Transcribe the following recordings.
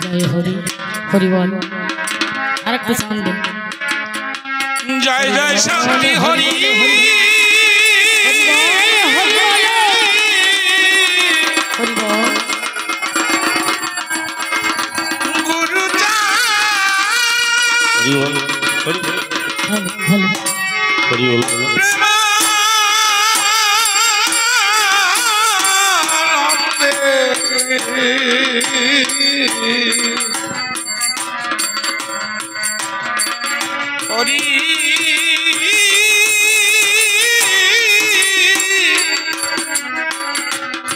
জয় হরি হরি বল আরেকটু সাউন্ড দে জয় জয় শান্তি হরি হরি বল গুরু হরি বল হরি বল ভালো হরি বল হরি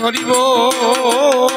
হরি বল হরি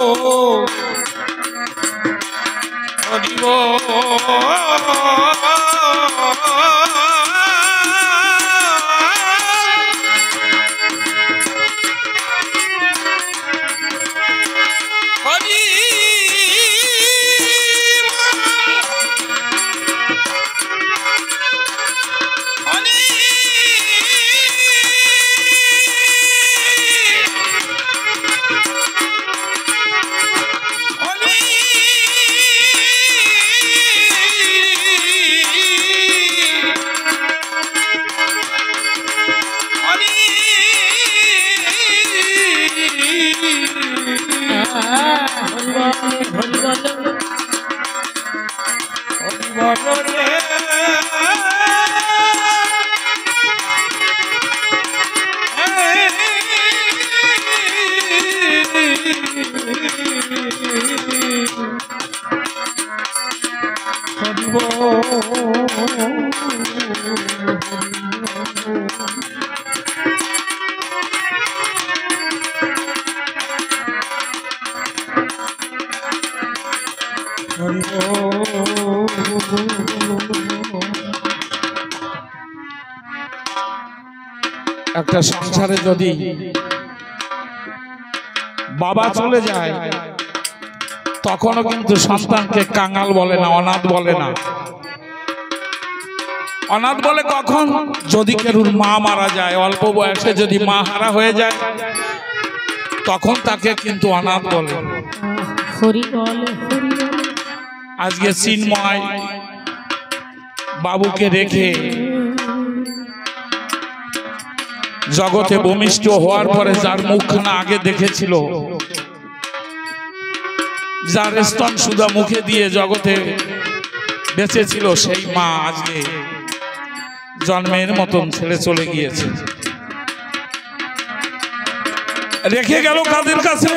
একটা সংসারে যদি বাবা চলে যায় তখনও কিন্তু সন্তানকে কাঙাল বলে না, অনাথ বলে না। অনাথ বলে কখন? যদি কেউর মা মারা যায়, অল্প বয়সে যদি মা হারা হয়ে যায় তখন তাকে কিন্তু অনাথ বলে। হরি বল হরি বল আজকে চিন্ময় বাবুকে রেখে জগতে ভূমিষ্ঠ হওয়ার পরে যার মুখখানা আগে দেখেছিল, যার স্তন সুধা মুখে দিয়ে জগতে বেঁচে ছিল, সেই মা আজকে জন্মের মতন ছেড়ে চলে গিয়েছে। রেখে গেল কাদের কাছে?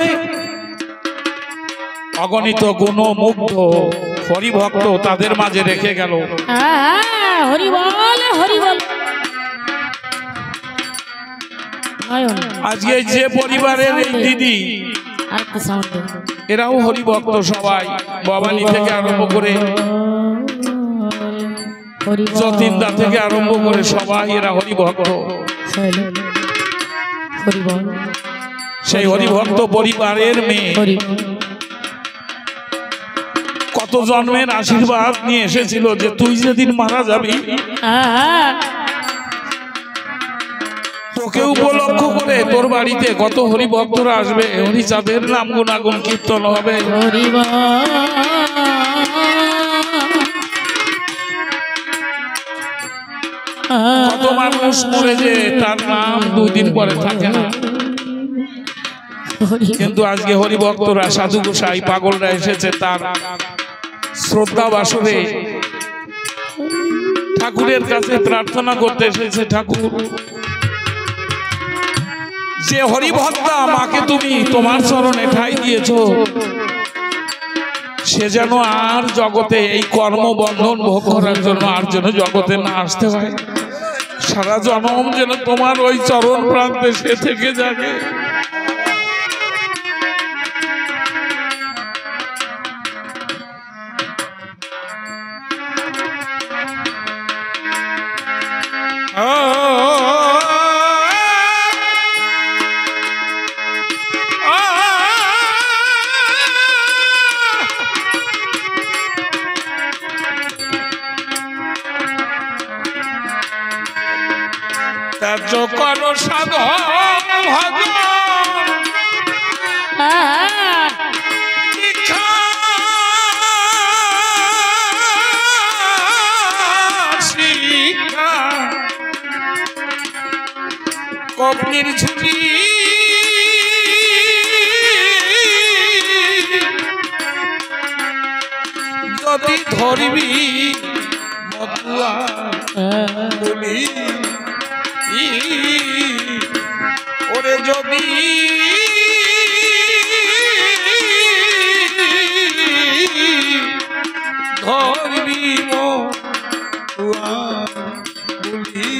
অগণিত গুণমুগ্ধ হরিভক্ত তাদের মাঝে রেখে গেল। হরি বল হরি বল। আজকে যে পরিবারের এই দিদি, আরেকটু সাউন্ড দে এরাও হরিভক্ত সবাই, ভবানী থেকে আরম্ভ করে যতীনদা থেকে আরম্ভ করে সবাই এরা হরিভক্ত। হরি বল সেই হরিভক্ত পরিবারের মেয়ে কত জন্মের আশীর্বাদ নিয়ে এসেছিল যে তুই যেদিন মারা যাবি তোকে উপলক্ষ করে তোর বাড়িতে কত হরিভক্তরা আসবে, হরিচাঁদের নাম গুণাগুণ কীর্তন হবে। হরি বল কত মানুষ মরে যে তার নাম 2 দিন পরে থাকে না, কিন্তু আজকে হরিভক্তরা, সাধু গোসাই, পাগলরা এসেছে তার শ্রদ্ধা বাসরে ঠাকুরের কাছে প্রার্থনা করতে এসেছে। ঠাকুর, যে হরিভক্তা মাকে তুমি তোমার চরণে ঠাঁই দিয়েছ, সে যেন আর জগতে এই কর্মবন্ধন ভোগ করার জন্য আর যেন জগতে না আসতে হয়, সারা জনম যেন তোমার ওই চরণ প্রান্তে সে থেকে যাবে। তার্য করো সাধন ভজন দীক্ষা কবনির ঝুলি যদি ধরবি মতুয়া বলি ওরে যদি ধরবি মতুয়া বলি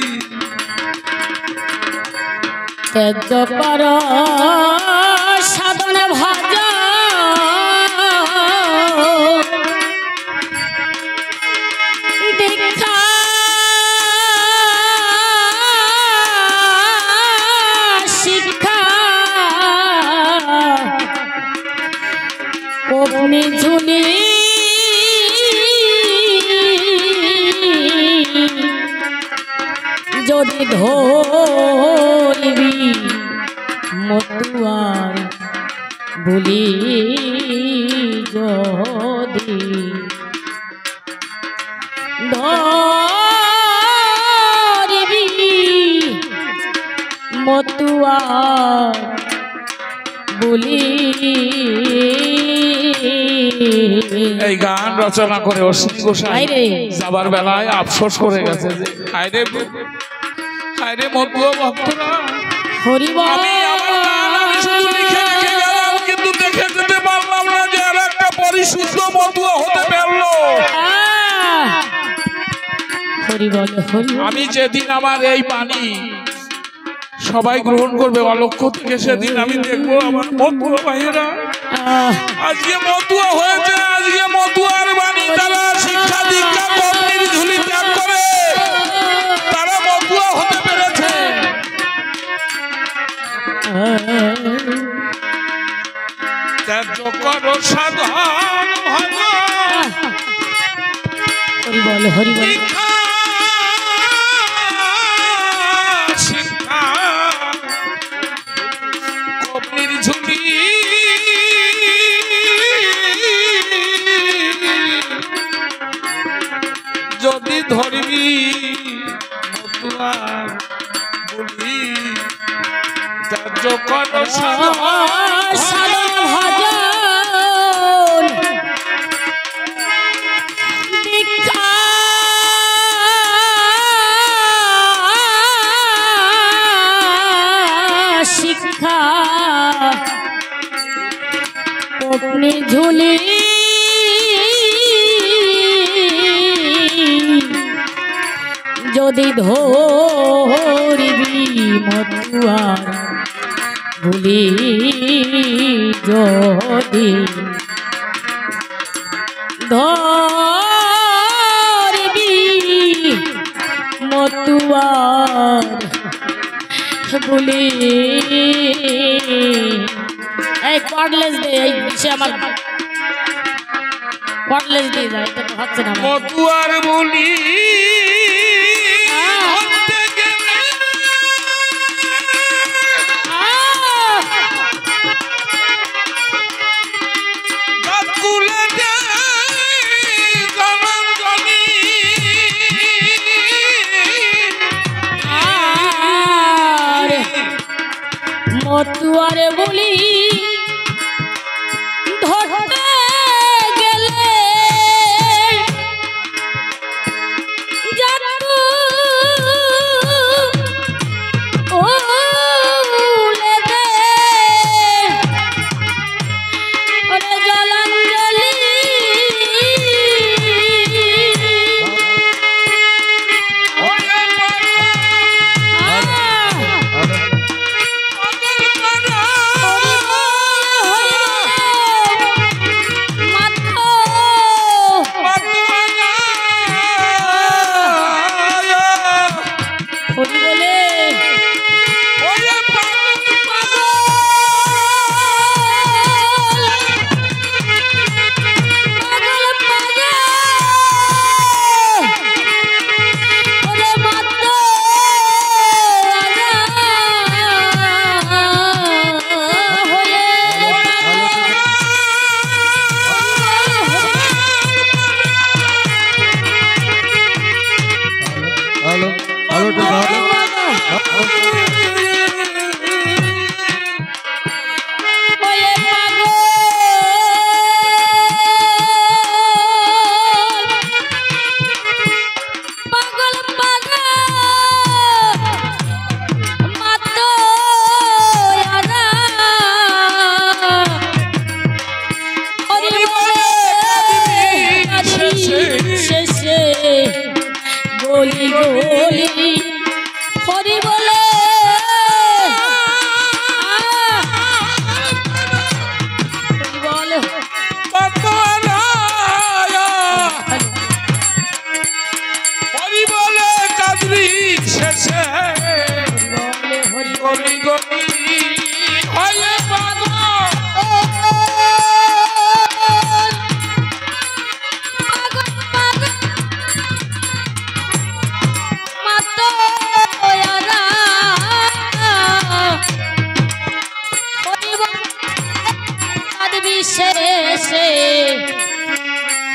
তেজ পর সাধন ভজ দীক্ষা শিক্ষা কবনি ঝুলি যদি ধরবি মতুয়ার বলি যদি ধরবি মতুয়ার বলি এই গান রচনা করে অশ্বিনী গোসাই যাবার বেলায় আফসোস করে গেছে যে হায়রে মতুয়া ভক্তরা হরিবল শুধু লিখে রেখে গেলাম কিন্তু দেখে যেতে পারলাম না যে আর একটা পরিশুদ্ধ মতুয়া হতে পারলো। হরিবল আমি যেদিন আমার এই পানি সবাই গ্রহণ করবে অলক্ষ্য থেকে সেদিন আমি দেখবো আমার মতুয়া ভাইয়েরা আজকে মতুয়া হয়েছে, আজকে মতুয়ার বাণী তারা শিক্ষা দীক্ষা কবনির ঝুলি ত্যাগ করে তারা মতুয়া হতে পেরেছে। ত্যায্য করো সাধন ভজন হরিবল হরিবল শিক্ষা কবনির ঝুলি যদি ধরবি মতুয়ার বলি ত্যায্য করো সাধন ভজন দীক্ষা শিক্ষা কবনি ঝুলি যদি ধরবি মতুয়ার ভুলি যদি ধরবি মতুয়ার ভুলি এই কর্ডলেস দে এই সে আমার কর্ডলেস দিয়ে যায় এটা তো হচ্ছে না মতুয়ার বলি মতুয়ারে বলি ধরতে গেলে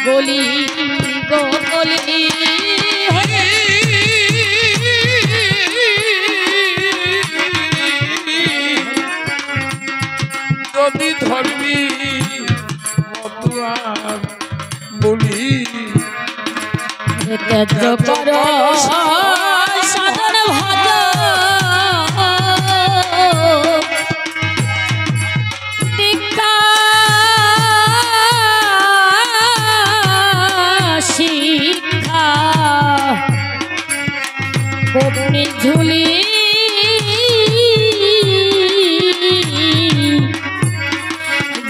গলি গলি যদি ধরবি মতুয়ার বলি তেজ কর সাধন ভাগ দীক্ষা শিক্ষা গোপনে ঝুলি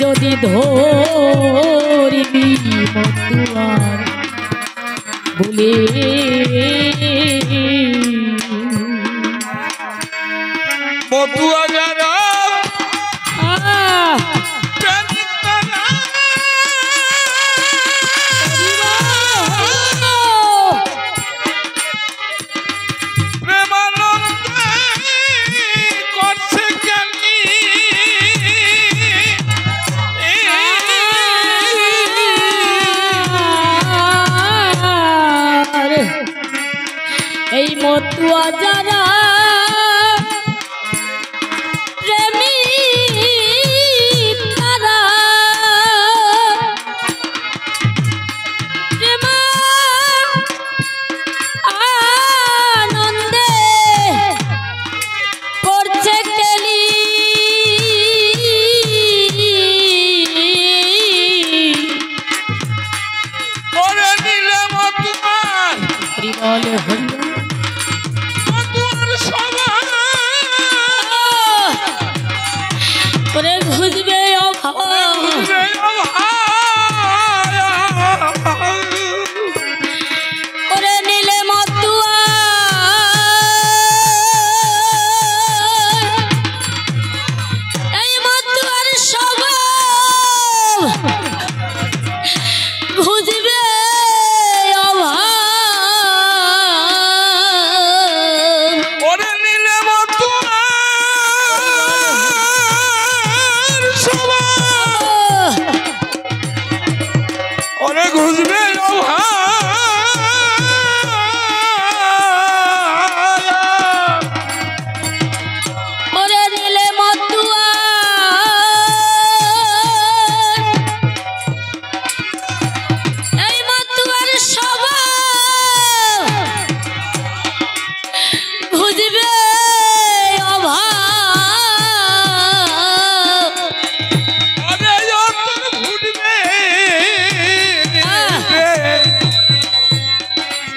যদি ধরিবি মতুয়ার বলে মতুয়া যারা এই মতুয়া যারা প্রেমী তারা প্রেম আনন্দে করছে কেলি করে নিলে মতুয়ার হরিবল হরি করে খুঁজবে করে নিলে মতুয়া এই মতুয়ার স্বভাব খুঁজবে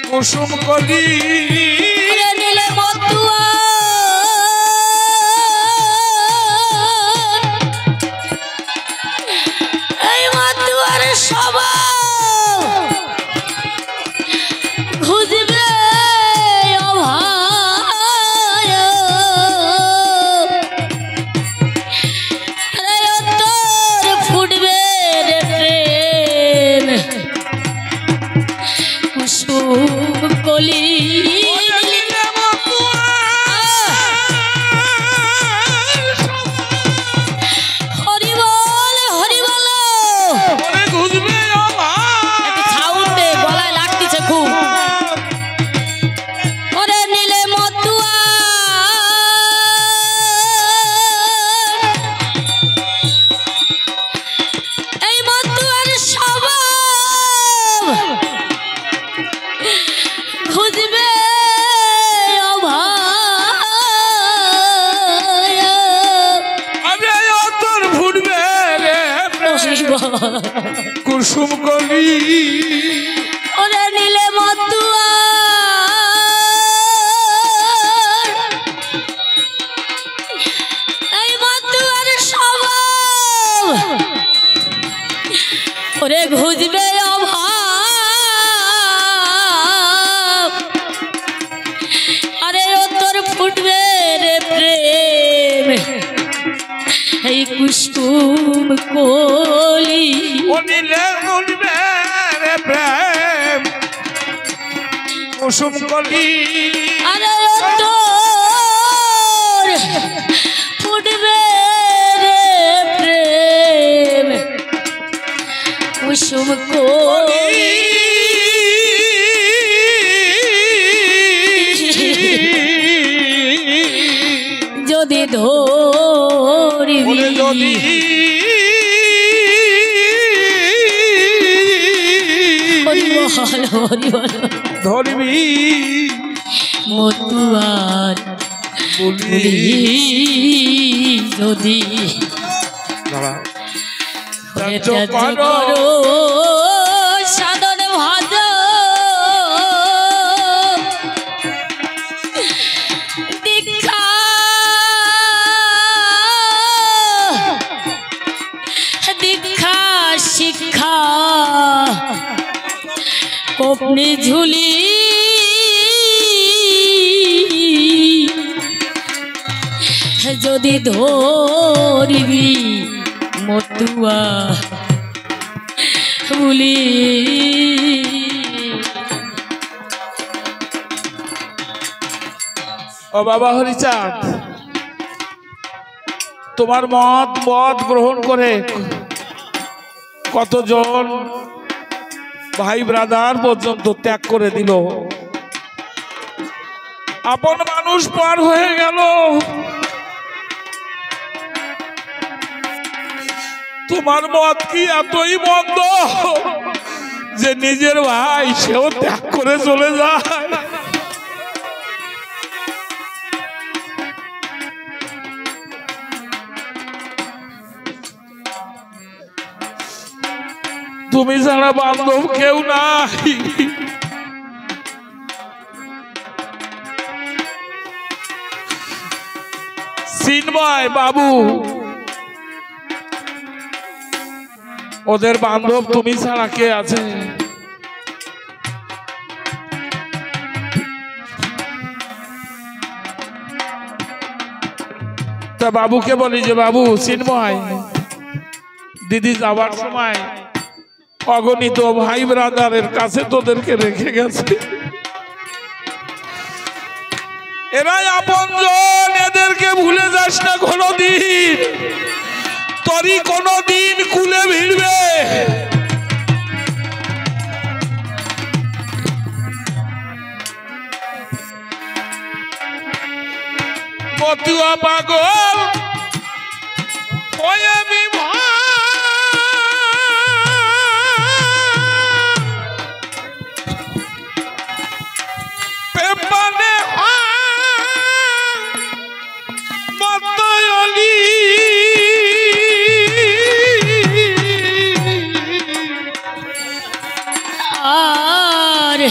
কুসুম কলি নিলে মতুয়া এই মতুয়ার স্বভাব খুঁজবে ফুটবে রে প্রেম কুসুম কলি হরিবল হরিবল সাউন্ডে গলায় লাগতেছে খুব ওরে নিলে মতুয়া এই মতুয়ার স্বভাব খুঁজবে তোর ফুটবে রে কুসুম কলি ওরে নিলে মতুয়া এই মতুয়ার স্বভাব ওরে খুঁজবে ফুটবে রে প্রেম এই কুসুম কলি নিলে ফুটবে রে প্রেম কুসুম কলি আরে তোর ফুটবে রে প্রেম কুসুম কলি যদি ধরিবি যদি ধরিবি মতুয়ার বলি যদি ত্যায্য ত্যায্য করো করো সাধন ভাজ দীক্ষা দীক্ষা শিক্ষা কোপনি ঝুলি যদি ধরিবি মতুয়া বলি ও বাবা হরিচাঁদ, তোমার মত গ্রহণ করে কতজন ভাই ব্রাদার পর্যন্ত ত্যাগ করে দিল, আপন মানুষ পার হয়ে গেল। তোমার মত কি এতই মন্দ যে নিজের ভাই সেও ত্যাগ করে চলে যায়? তুমি ছাড়া বান্ধব কেউ নাই। চিন্ময় বাবু ওদের বান্ধব তুমি ছাড়া কে আছে? তা বাবুকে বলি যে বাবু চিন্ময় দিদি যাবার সময় অগণিত ভাই ব্রাদারের কাছে তোদেরকে রেখে গেছে, এরাই আপনজন, এদেরকে ভুলে যাস না কোনদিন, তোরই কোনদিন কুলে ভিড়বে। মতুয়া পাগল হয়ে আর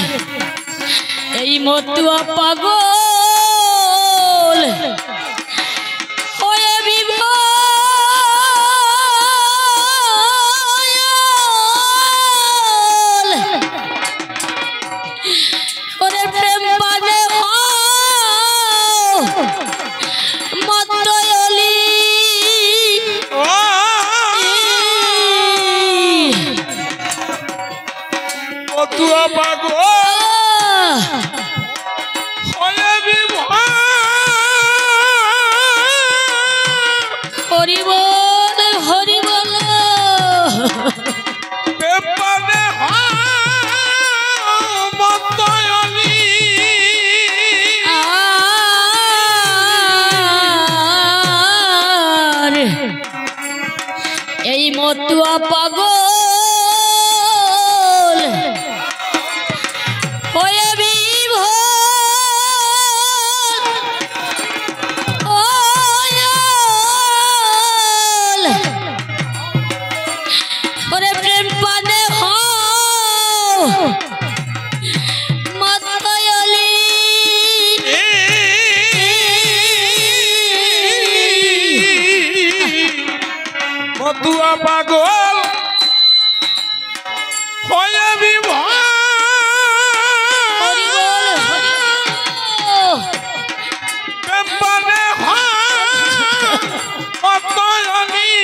এই মতুয়া পাগল হয়ে বিভোল ওরে প্রেম পানে মতয়লি মতুয়া পাগল হয়ে হরি বল হরি বল পেপারে মতয়লি আর এই মতুয়া পাগল হয়ে বিভোল ওরে প্রেম পানে মতয়লি মতুয়া পাগল হয়ে হরি বল পেপারে মতয়লি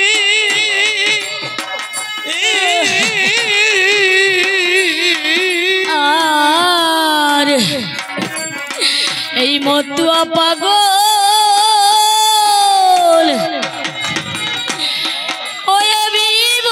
আর এই মতুয়া পাগল হয়ে বিভোল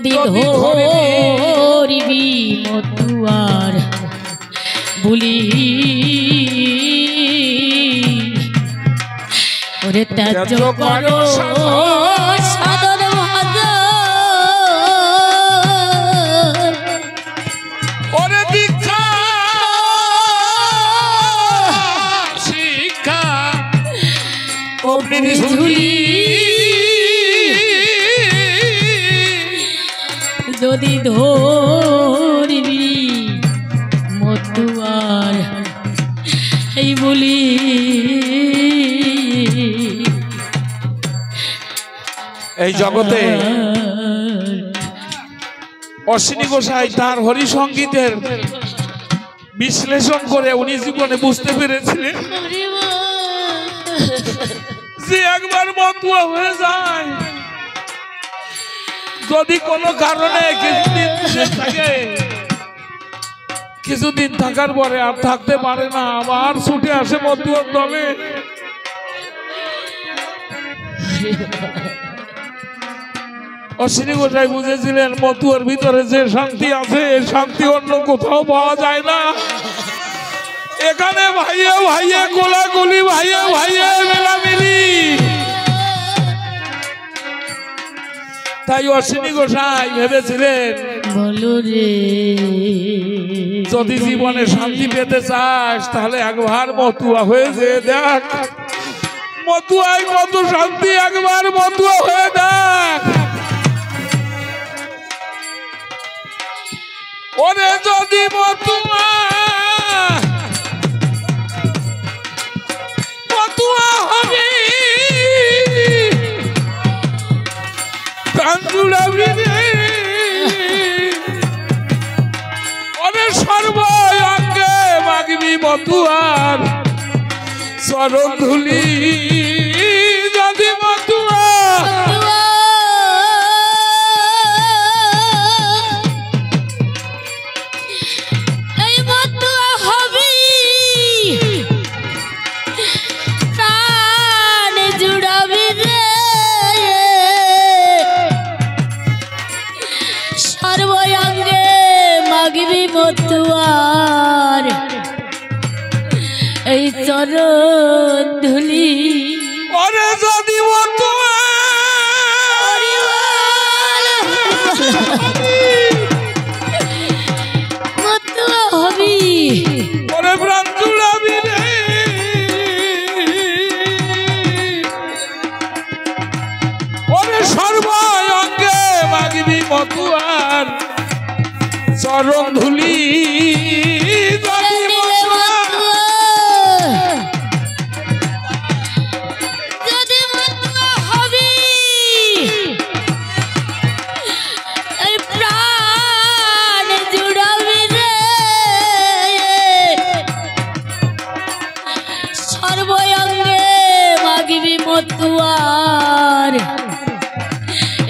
যদি ধরিবি মতুয়ার বুলি ওরে ত্যায্য করো সাধন ভাজ ওরে দীক্ষা শিক্ষা অগ্নি ঝুলি যদি ধরিবি মতুয়ার এই বলি এই জগতে অশ্বিনী গোসাই তার হরিসঙ্গীতের বিশ্লেষণ করে উনি জীবনে বুঝতে পেরেছিলেন যে একবার মতুয়া হয়ে যায় যদি কোনো কারণে কিছুদিন থাকার পরে আর থাকতে পারে না আবার ছুটে আসে মতুয়ার দলে অশ্বিনী গোসাই বুঝেছিলেন মতুয়ার ভিতরে যে শান্তি আছে শান্তি অন্য কোথাও পাওয়া যায় না এখানে ভাইয়ে ভাইয়ে কোলাকুলি ভাইয়ে ভাইয়ে মেলামেলি তাই অশ্বিনী গোসাই ভেবেছিলেন বলো রে যদি জীবনে শান্তি পেতে চাস তাহলে একবার মতুয়া হয়ে যে দেখ মতুয়ায় কত শান্তি একবার মতুয়া হয়ে দেখ ওরে যদি মতুয়া হবে প্রাণ জুড়াবি রে ওরে সর্বঙ্গে মাগবি মতুয়ার চরণ ধুলি যদি মতুয়া মতুয়ার এই চরণ ধুলি ওরে যদি মতুয়া মতুয়া হবি ওরে প্রাণ জুড়াবি রে ওরে সর্বঙ্গে মাগবি মতুয়ার চরণ ধুলি মতুয়ার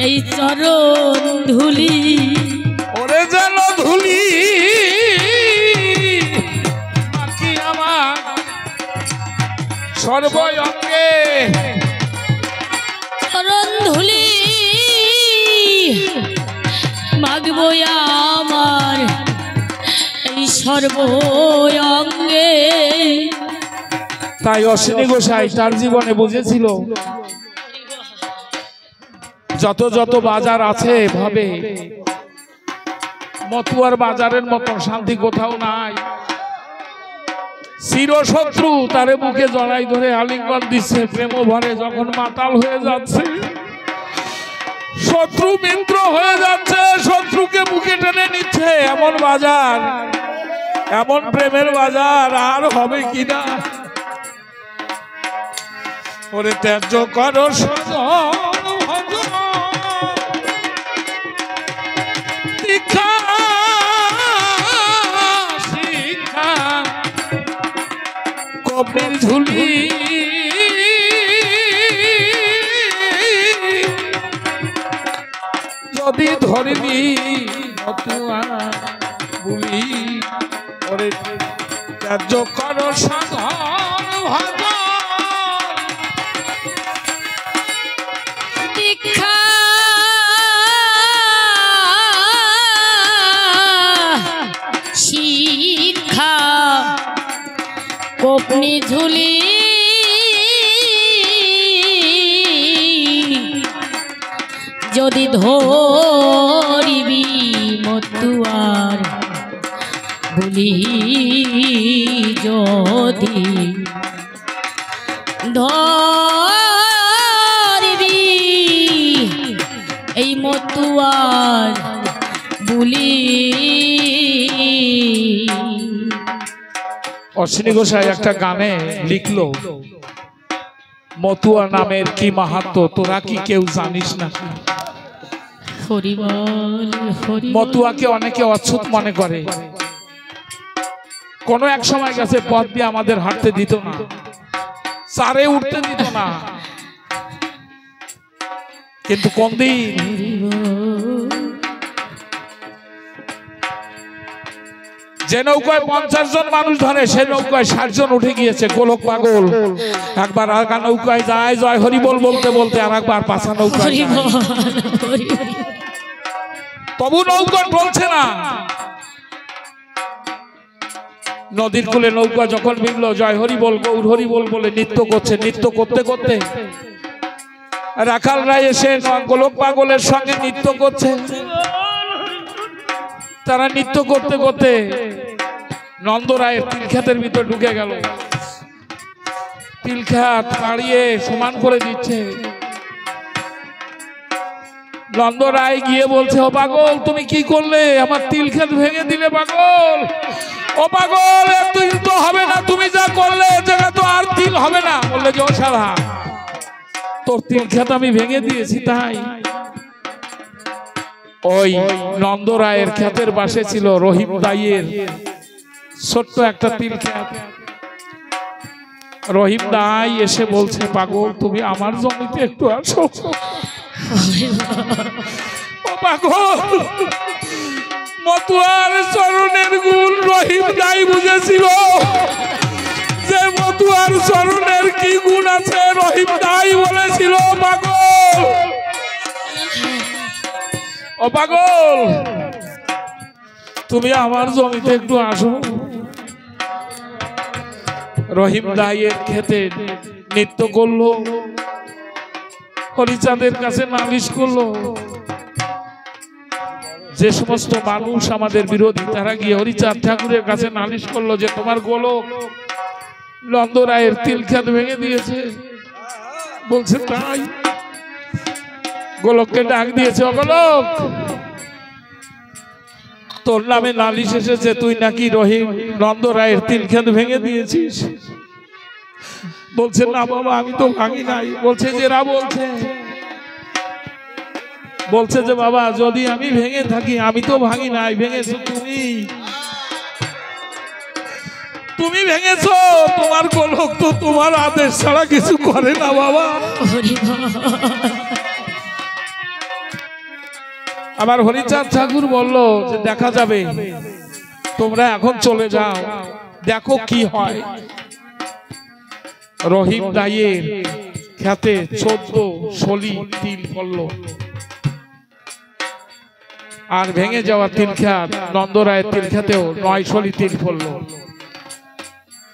এই চরণ ধুলি ওরে যেন ধুলি কি আমার সর্বঙ্গে চরণ ধুলি মাগবো আমার এই সর্বঙ্গে তাই অশ্বিনী গোসাই তার জীবনে বুঝেছিল যত যত বাজার আছে ভাবে মতুয়ার বাজারের মতো শান্তি কোথাও নাই চিরশত্রু তারে বুকে জড়াই ধরে আলিঙ্গন দিচ্ছে প্রেম ভরে যখন মাতাল হয়ে যাচ্ছে শত্রু মিত্র হয়ে যাচ্ছে শত্রুকে বুকে টেনে নিচ্ছে এমন বাজার এমন প্রেমের বাজার আর হবে কিনা ওরে ত্যায্য করো দীক্ষা শিক্ষা কবির ঝুলি যদি ধরিবি মতুয়া বুলি ওরে ত্যায্য করো সাধন ভজন বগ্নি ঝুলি যদি ধরিবি মতুয়ার বুলি যদি ধরিবি এই মতুয়ার বুলি। অশ্বিনী গোসাই একটা গানে লিখলো, মতুয়া নামের কি মাহাত্ম তোরা কি কেউ জানিস না? হরিবল হরিবল। মতুয়াকে অনেকে অচ্ছুত মনে করে। কোন এক সময় গেছে পথ দিয়ে আমাদের হাঁটতে দিত না, চারে উঠতে দিত না, কিন্তু কোন দিন যে নৌকায় 50 জন মানুষ ধরে সে নৌকায় 60 জন উঠে গিয়েছে। গোলক পাগল একবার আগা নৌকায় যায় জয় হরিবল বলতে বলতে, আর একবার পাছা নৌকায় যায়। তবু নৌকা চলছে না। নদীর কূলে নৌকা যখন মিলল জয় হরিবল গৌর হরিবল বলে নৃত্য করছে। নৃত্য করতে করতে রাখালরা এসে গোলক পাগলের সঙ্গে নৃত্য করছে। তারা নৃত্য করতে করতে নন্দরায়ের তিলখ্যাতের ভিতর ঢুকে গেল। তিলখ্যাত দাঁড়িয়ে সমান করে দিচ্ছে। নন্দরায় গিয়ে বলছে, ও পাগল তুমি কি করলে? আমার তিলখ্যাত ভেঙে দিলে পাগল। ও পাগল তিল তো হবে না, তুমি যা করলে জায়গা তো আর তিল হবে না। বললে যে ও সারা তোর তিলখ্যাত আমি ভেঙে দিয়েছি তাই? ওই নন্দরায়ের ক্ষেতের পাশে ছিল রহিম দাইয়ের ছোট্ট একটা তিলখ্যাত। রহিম দাই এসে বলছে, পাগল তুমি আমার জমিতে একটু আসো। ও পাগল মতুয়ার চরণের গুণ রহিম দাই বুঝেছিল যে মতুয়ার চরণের কি গুণ আছে। রহিম দাই বলেছিল, পাগল ও পাগল তুমি আমার জমিতে একটু আসো। রহিম দাইয়ের খেতে নৃত্য করলো, হরিচাঁদের কাছে নালিশ করলো। যে সমস্ত মানুষ আমাদের বিরোধী তারা গিয়ে হরিচাঁদ ঠাকুরের কাছে নালিশ করলো যে তোমার গোলক নন্দরায়ের তিলখ্যাত ভেঙে দিয়েছে। বলছে তাই? গোলককে ডাক দিয়েছে, অগোলক তোর নামে নালিশ এসেছে, তুই নাকি রহিম নন্দরায়ের তিলখ্যাত ভেঙে দিয়েছিস। বলছে না বাবা আমি তো ভাঙি নাই। বলছে যে এরা বলছে যে বাবা যদি আমি ভেঙে থাকি আমি তো ভাঙি নাই, ভেঙেছো তুমি ভেঙেছো। তোমার গোলক তো তোমার আদেশ ছাড়া কিছু করে না বাবা। আমার হরিচাঁদ ঠাকুর বলল যে দেখা যাবে, তোমরা এখন চলে যাও দেখো কি হয়। রহিম দাইয়ের খেতে 14 শলি তিল পড়ল। আর ভেঙে যাওয়া তিলখ্যাত নন্দরায়ের তিলখ্যাতেও 9 শলি তিল পড়ল।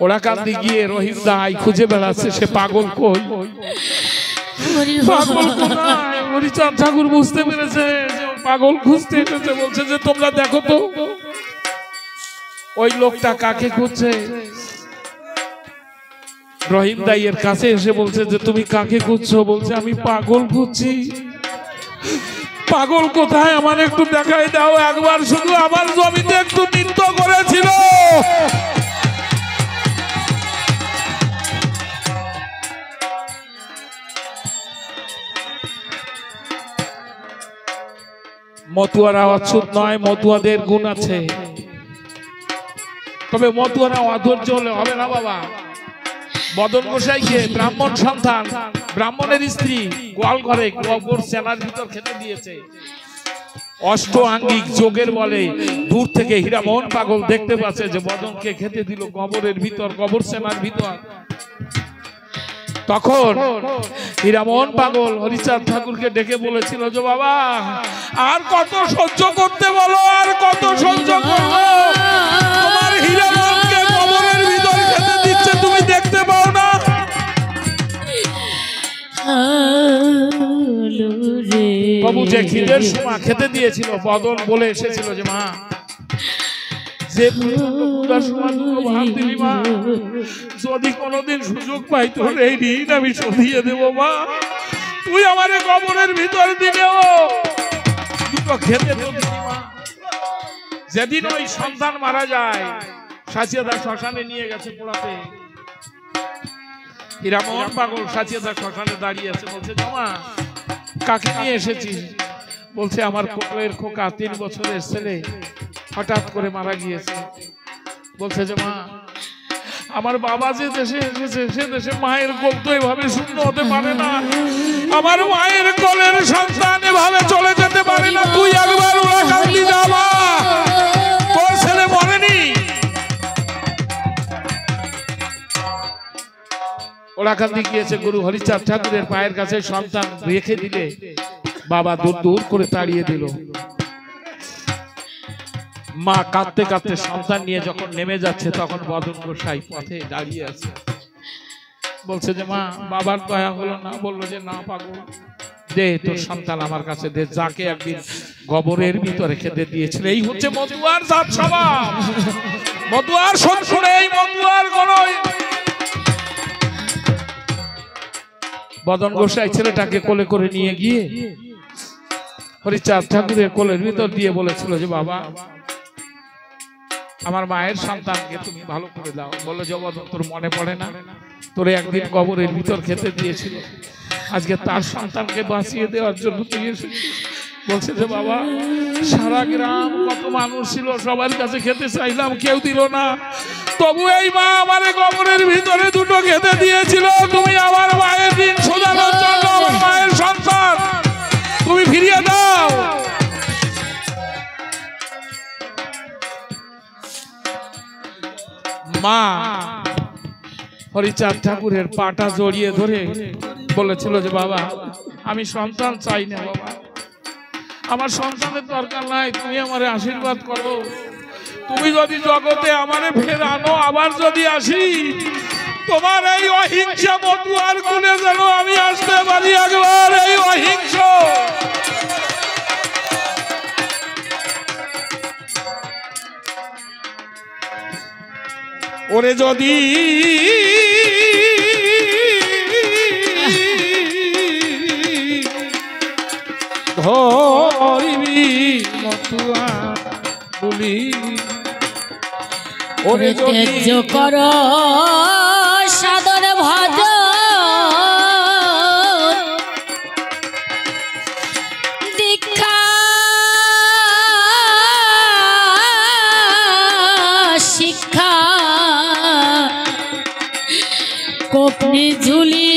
ওরা কান্দি গিয়ে রহিম দাই খুঁজে বেড়াচ্ছে, সে পাগল কই, পাগল কোথায়? হরিচাঁদ ঠাকুর বুঝতে পেরেছে যে পাগল খুঁজতে এসেছে। বলছে যে তোমরা দেখো তো ওই লোকটা কাকে খুঁজছে। রহিম দাইয়ের কাছে এসে বলছে যে তুমি কাকে খুঁজছো? বলছে আমি পাগল খুঁজছি। পাগল কোথায় আমার একটু দেখাই দাও। একবার শুধু আমার জমিতে একটু নৃত্য করেছিল। মতুয়ারা অচ্ছুত নয়, মতুয়াদের গুণ আছে। তবে মতুয়ারা অধৈর্য হলে হবে না বাবা। বদন গোসাইকে ব্রাহ্মণ সন্তান, ব্রাহ্মণের স্ত্রী গোয়াল ঘরে গোবর সেনার ভিতর খেতে দিয়েছে। অষ্ট আঙ্গিক যোগের বলে দূর থেকে হীরামোহন পাগল দেখতে পাচ্ছে যে বদনকে খেতে দিল গোবরের ভিতর, গোবর সেনার ভিতর। তখন হীরামোহন পাগল হরিচাঁদ ঠাকুরকে ডেকে বলেছিল যে বাবা আর কত সহ্য করতে বলো, আর কত সহ্য করবো? তোমার হীরামোহনকে গোবরের ভিতর খেতে দিচ্ছে, তুমি তুমি দেখতে পাও না? বাবু যে খিদের সময় খেতে দিয়েছিল, বদন বলে এসেছিল যে মা যে ভাত দিবি মা, যদি কোনোদিন সুযোগ পাই তোর এই ঋণ আমি শোধিয়ে দেবো মা। তুই আমার কবরের ভিতর দিলেও দুটো খেতে তো দিবি মা। যেদিন ওই সন্তান মারা যায়, সাচিয়াদা শ্মশানে নিয়ে গেছে পোড়াতে। হীরামোহন পাগল সাচিয়াদা শ্মশানে দাঁড়িয়ে আছে, বলছে জামা কাকে নিয়ে এসেছিস? বলছে আমার কোলের খোকা 3 বছরের ছেলে হঠাৎ করে মারা গিয়েছে। বলছে যে মা আমার বাবা যে দেশে এসেছে সে দেশে মায়ের কোল তো এভাবে শূন্য হতে পারে না, আমার মায়ের কোলের সন্তান এভাবে চলে যেতে পারে না। তুই একবার ওরা কান্দি যা মা, তোর ছেলে মরেনি। ওরাকান্দি গিয়েছে গুরু হরিচাঁদ ঠাকুরের পায়ের কাছে সন্তান রেখে দিলে বাবা দূর দূর করে তাড়িয়ে দিল। মা কাঁদতে কাঁদতে সন্তান নিয়ে যখন নেমে যাচ্ছে তখন বদন গোসাই পথে দাঁড়িয়ে আছে, বলছে যে মা বাবার দয়া হলো না? বললো যে না পাগল, দে তোর সন্তান আমার কাছে দে, যাকে একদিন কবরের ভিতরে খেতে দিয়েছিল। এই হচ্ছে মতুয়ার জাত স্বভাব, মতুয়ার সংসারে এই মতুয়ার কোন। বদন গোসাই ছেলেটাকে কোলে করে নিয়ে গিয়ে হরিচাঁদ ঠাকুরের কোলের ভিতর দিয়ে বলেছিল যে বাবা আমার মায়ের সন্তানকে তুমি ভালো করে দাও। বললো যে বদন তোর মনে পড়ে না, তোরে একদিন কবরের ভিতর খেতে দিয়েছিল, আজকে তার সন্তানকে বাঁচিয়ে দেওয়ার জন্য তুই এসেছিস। বলছে যে বাবা সারা গ্রাম কত মানুষ ছিল, সবার কাছে খেতে চাইলাম কেউ দিল না, তবু এই মা আমার কবরের ভিতরে দুটো খেতে দিয়েছিল। তুমি আমার মায়ের দিন শোধানোর জন্য আমার মায়ের সন্তান তুমি ফিরিয়ে দাও। মা হরিচাঁদ ঠাকুরের পাটা জড়িয়ে ধরে বলেছিল যে বাবা আমি সন্তান চাই না বাবা, আমার সন্তানের দরকার নাই, তুমি আমারে আশীর্বাদ করো। তুমি যদি জগতে আমারে ফের আনো, আবার যদি আসি, তোমার এই অহিংসা মতুয়ার কোণে যেন আমি আসতে পারি একবার। এই অহিংস ওরে যদি ধরিবি মতুয়া বলি, ওরে তেজ কর সাদর ভজ দীক্ষা শিক্ষা কোপনি ঝুলি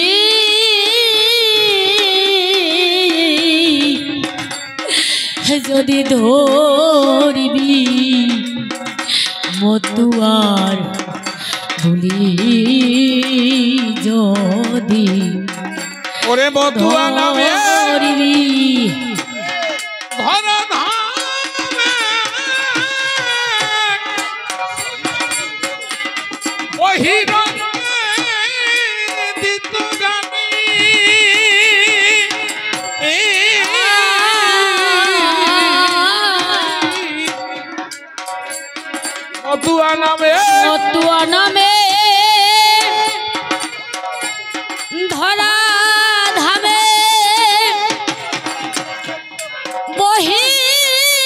যদি ধরিবি মতুয়ার ভুলি যদি ওরে মতুয়া নামে ধরিবি ঘর ধামে বহিরঙ্গে দিত গানি, মতুয়া নামে ধরা ধামে বহিরঙ্গে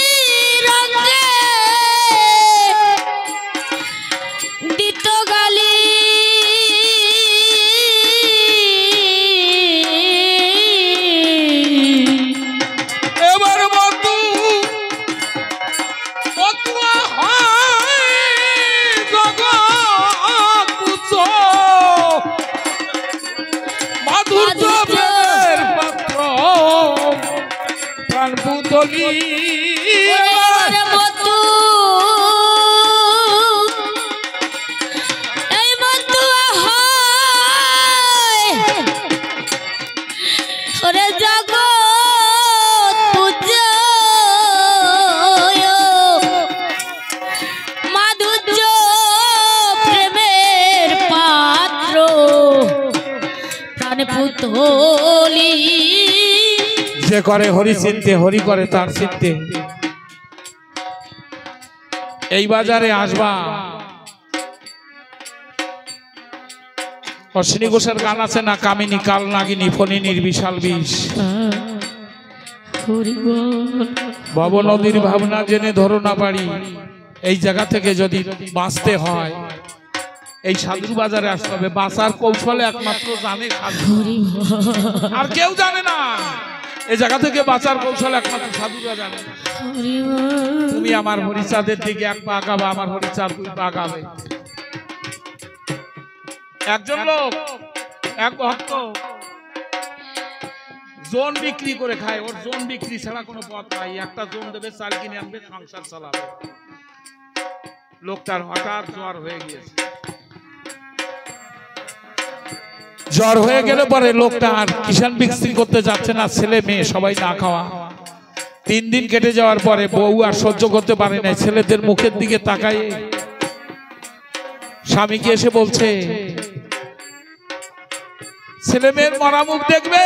দিত গালি, এবার মতুয়া হয় জগৎ মাধুর্য প্রেমের পাত্র প্রাণ পুতলি। মাধুর্য প্রেমের পাত্র যে করে হরি চিনতে, হরি করে তার চিনতে। এই বাজারে আসবা, অশ্বিনী ঘোষের গান আছে না, কামিনী কাল নাগিনী ফণিনীর বিশাল বিষ, ভব নদীর ভাবনা জেনে ধরো না পারি। এই জায়গা থেকে যদি বাঁচতে হয় এই সাধুর বাজারে আসতে হবে। বাঁচার কৌশলে একমাত্র জানে সাধু, আর কেউ জানে না। এই জায়গা থেকে বাঁচার কৌশল একমাত্র সাধুরা জানে। তুমি আমার হরিচাঁদের দিকে এক পা আগাবা, আমার হরিচাঁদ দুই পা আগাবে। একজন লোক, এক ভক্ত জোন বিক্রি করে খায়, ওর জোন বিক্রি ছাড়া কোনো পথ নাই। একটা জোন দেবে, চাল কিনে আনবে, সংসার চালাবে। লোকটার হঠাৎ জ্বর হয়ে গিয়েছে। জ্বর হয়ে গেলে পরে লোকটা আর কিষান বিক্রি করতে যাচ্ছে না, ছেলে মেয়ে সবাই না খাওয়া। 3 দিন কেটে যাওয়ার পরে বউ আর সহ্য করতে পারে না, ছেলেদের মুখের দিকে তাকায় স্বামীকে এসে বলছে, ছেলে মেয়ের মরা মুখ দেখবে?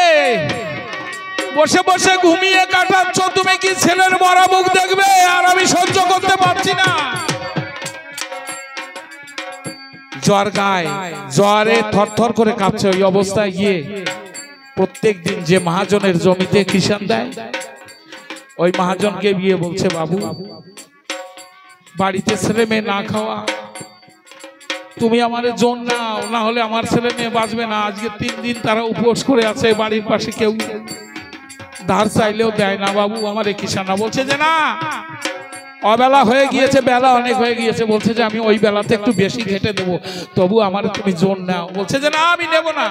বসে বসে ঘুমিয়ে কাটাচ্ছ, তুমি কি ছেলের মরা মুখ দেখবে? আর আমি সহ্য করতে পারছি না। জ্বর গায়, জ্বরে থরথর করে কাঁপছে। ওই অবস্থায় গিয়ে প্রত্যেক দিন যে মহাজনের জমিতে কিষান দেয়, ওই মহাজনকে গিয়ে বলছে, বাবু বাড়িতে ছেলে মেয়ে না খাওয়া, তুমি আমার জোন নাও, না হলে আমার ছেলে মেয়ে বাঁচবে না। আজকে 3 দিন তারা উপোস করে আছে, বাড়ির পাশে কেউ ধার চাইলেও দেয় না। বাবু আমার কিষানা বলছে যে না, অবেলা হয়ে গিয়েছে, বেলা অনেক হয়ে গিয়েছে। বলছে যে আমি ওই বেলাতে একটু বেশি ঘেটে দেবো, তবু আমার তুমি জোন নাও। বলছে যে না, আমি নেব না।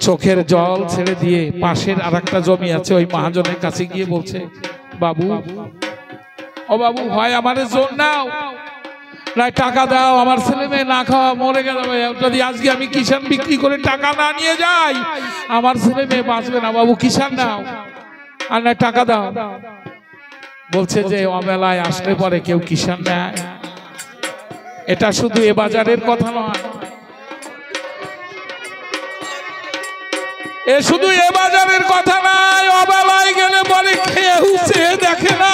চোখের জল ছেড়ে দিয়ে পাশের আরেকটা জমি আছে, ওই মহাজনের কাছে গিয়ে বলছে, বাবু ও বাবু, হয় আমার জোন নাও, না টাকা দাও, আমার ছেলে মেয়ে না খাওয়া মরে গেল। যদি আজকে আমি কিষান বিক্রি করে টাকা না নিয়ে যাই, আমার ছেলে মেয়ে বাঁচবে না। বাবু কিষান নাও, আর না টাকা দাও। বলছে যে অবেলায় আসলে পরে কেউ কিষান নেয়। এটা শুধু এ বাজারের কথা নয়, এ শুধু এ বাজারের কথা নয়। অবেলায় গেলে পরে কেউ চেয়ে দেখে না,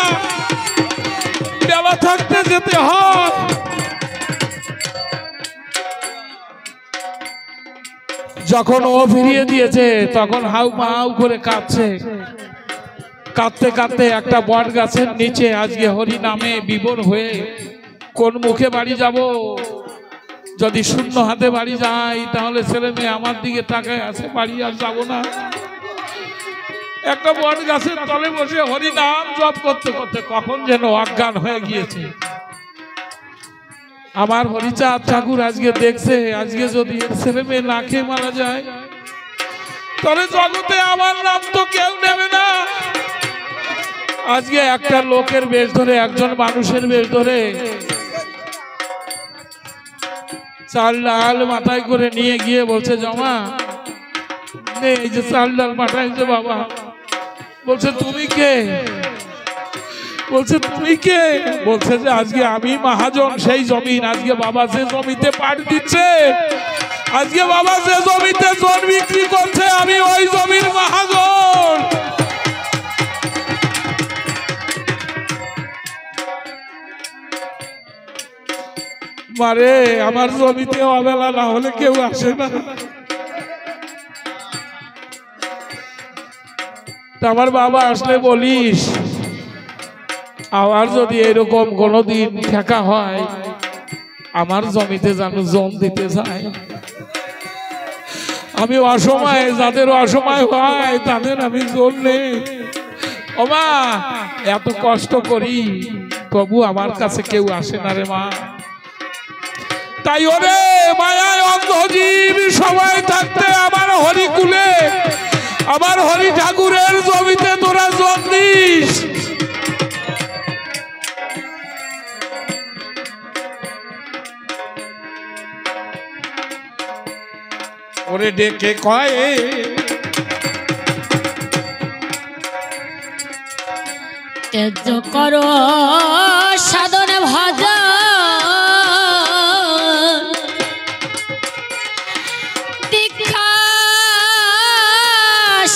বেলা থাকতে যেতে হয়। যখন ও ফিরিয়ে দিয়েছে, তখন হাউ মাউ করে কাঁদছে। কাঁদতে কাঁদতে একটা বট গাছের নিচে আজকে হরি নামে বিভোর হয়ে কোন মুখে বাড়ি যাব? যদি শূন্য হাতে বাড়ি যাই, তাহলে ছেলে মেয়ে আমার দিকে তাকায় আছে, বাড়ি আর যাব না। একটা বট গাছের তলে বসে হরি নাম জপ করতে করতে কখন যেন অজ্ঞান হয়ে গিয়েছে। আমার হরিচাঁদ ঠাকুর আজকে দেখছে, আজকে যদি ছেলে মেয়ে না খেয়ে মারা যায়, তাহলে জগতে আমার নাম তো কেউ নেবে না। আজকে একটা লোকের বেশ ধরে, একজন মানুষের বেশ ধরে চাল ডাল মাথায় করে নিয়ে গিয়ে বলছে, জমা এই যে চাল ডাল পাঠাইছে বাবা। বলছে তুমি কে? বলছে তুমি কে? বলছে যে আজকে আমি মহাজন, সেই জমিন আজকে বাবা যে জমিতে পাট দিচ্ছে, আজকে বাবা যে জমিতে জোন বিক্রি করছে, আমি ওই জমির মহাজন। মারে আমার জমিতে অবেলা না হলে কেউ আসে না। আমার বাবা আসলে বলিস, আবার যদি এরকম কোনোদিন ঠেকা হয়, আমার জমিতে যেন জোন দিতে যায়। আমি অসময়ে, যাদের অসময় হয় তাদের আমি জোন নেই। ও মা, এত কষ্ট করি তবু আমার কাছে কেউ আসে না রে মা। তাই ওরে মায়ায় অন্ধজীব সবাই থাকতে আমার হরিকুলে, আমার হরি ঠাকুরের জমিতে তোরা জোন দিস। ওরে ডেকে কয়, তেজ করো সাধন ভজন, দীক্ষা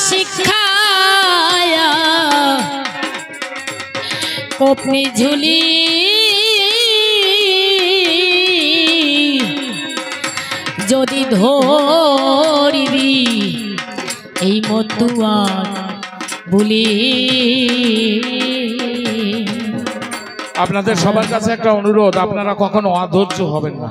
শিক্ষায়া কোপনি ঝুলি যদি ধরিবি এই মতুয়ার বুলি। আপনাদের সবার কাছে একটা অনুরোধ, আপনারা কখনো অধৈর্য হবেন না।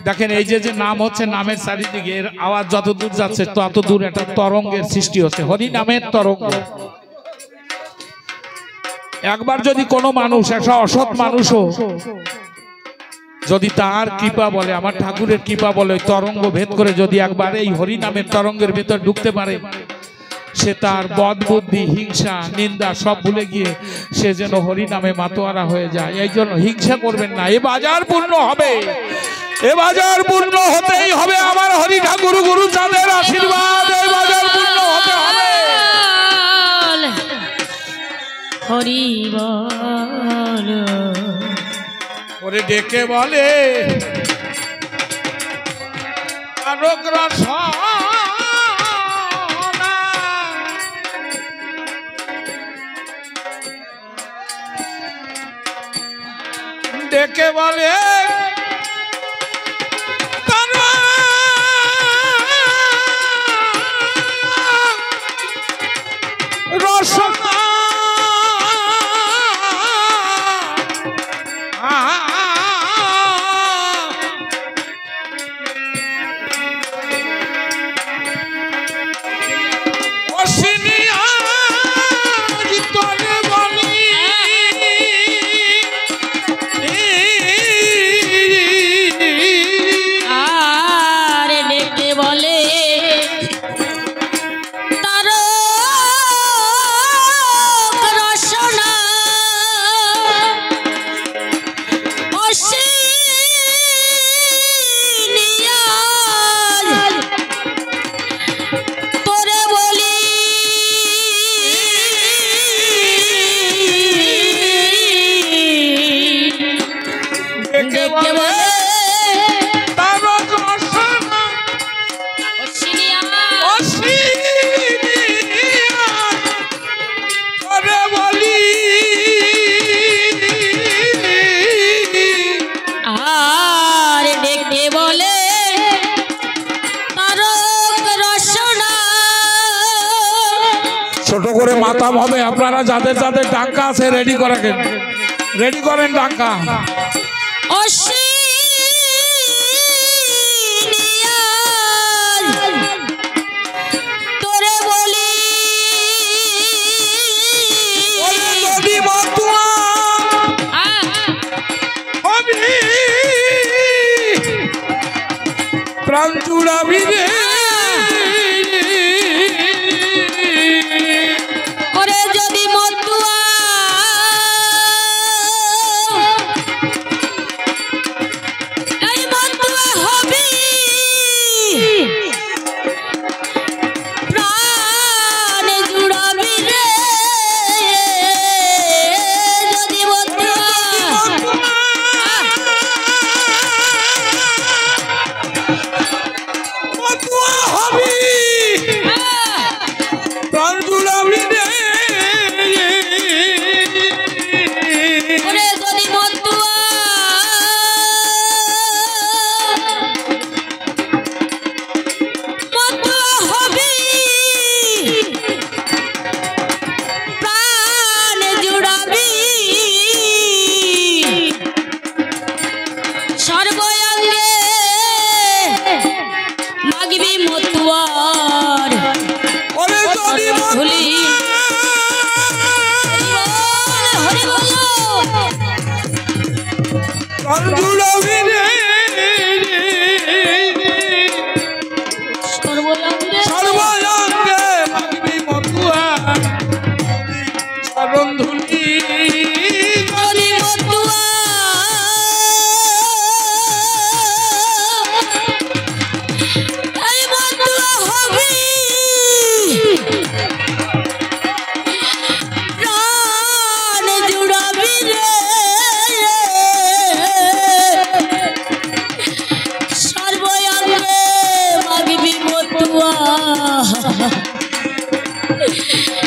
দেখেন এই যে নাম হচ্ছে, নামের চারিদিকে এর আওয়াজ যত দূর যাচ্ছে তত দূর একটা তরঙ্গের সৃষ্টি হচ্ছে, হরি নামের তরঙ্গ। একবার যদি কোনো মানুষ, একটা অসৎ মানুষও যদি তার কৃপা বলে, আমার ঠাকুরের কৃপা বলে, তরঙ্গ ভেদ করে যদি একবার এই হরি নামের তরঙ্গের ভেতর ঢুকতে পারে, সে তার বদ বুদ্ধি, হিংসা, নিন্দা সব ভুলে গিয়ে সে যেন হরি নামে মাতোয়ারা হয়ে যায়। এই জন্য হিংসা করবেন না, এ বাজার পূর্ণ হবে, এ বাজার পূর্ণ হতেই হবে। আমার হরি ঠাকুর গুরু চাঁদের আশীর্বাদ, এই বাজার পূর্ণ হতে হবে। হরি বল ওরে ডেকে বলে রসনা, ডেকে বলে রসনা, ছোট করে মাতাম হবে। আপনারা যাদের যাদের ডাঙ্কা আছে রেডি করেন, রেডি করেন ডাঙ্কা। তোরে বলি প্রাণ জুড়াবি রে,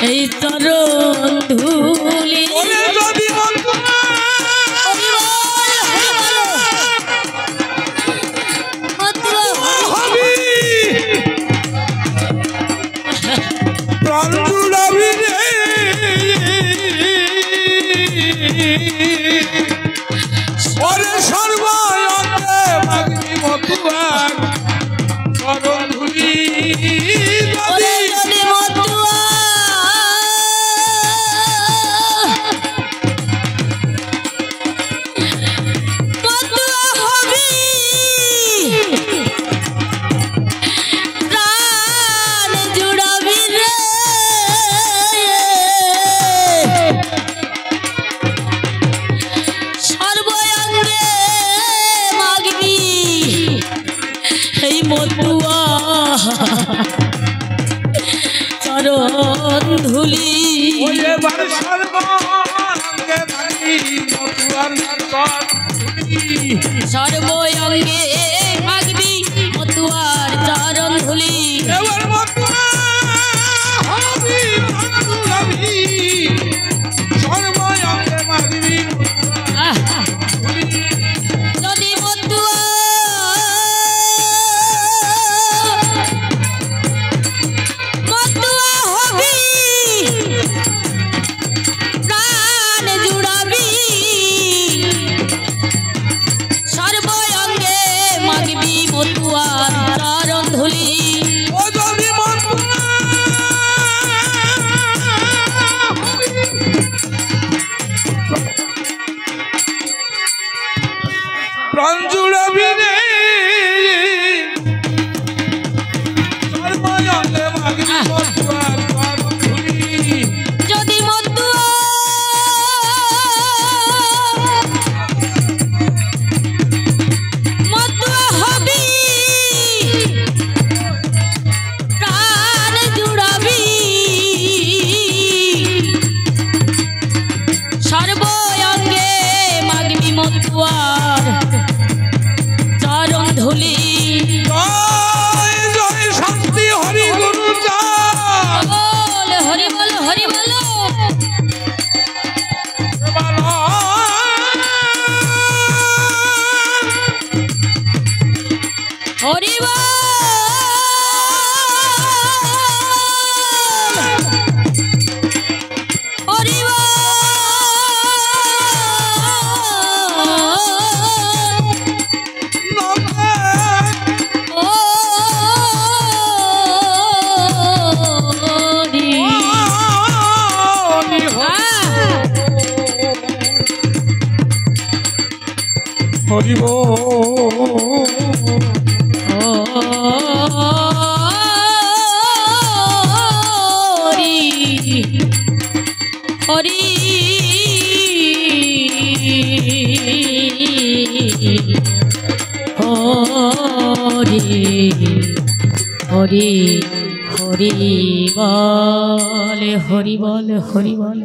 এই চরণ ধুলি ওরে যদি প্রাণ জুড়াবি রে ওরে সর্বায়ঙ্গে মাগনি মতুয়ার চরণ ধুলি চরণ ধুলি এবার সর্বাঙ্গে মাগনি মতুয়ার সর্বঙ্গে মাগবি মতুয়ার চরণ ধুলি এবার মতুয়া হবি মতুয়াবি সর্বাঙ্গে মাগনি যদি মতুয়া প্রাণ জুড়াবি সর্বঙ্গে মাগবি মতুয়ার চরণ ধুলি প্রাণ জুড়াবি রে সর্বাঙ্গে মাগনি মতুয়ার চরণ ধুলি যদি মতুয়া হবি প্রাণ জুড়াবি সর্বঙ্গে মাগবি মতুয়ার চরণ ধুলি জয় জয় শান্তি হরি গুরু বল হরি বল হরি বল হরি বল হরি বল হরি হরি হরি হরি বল হরি বল হরি বল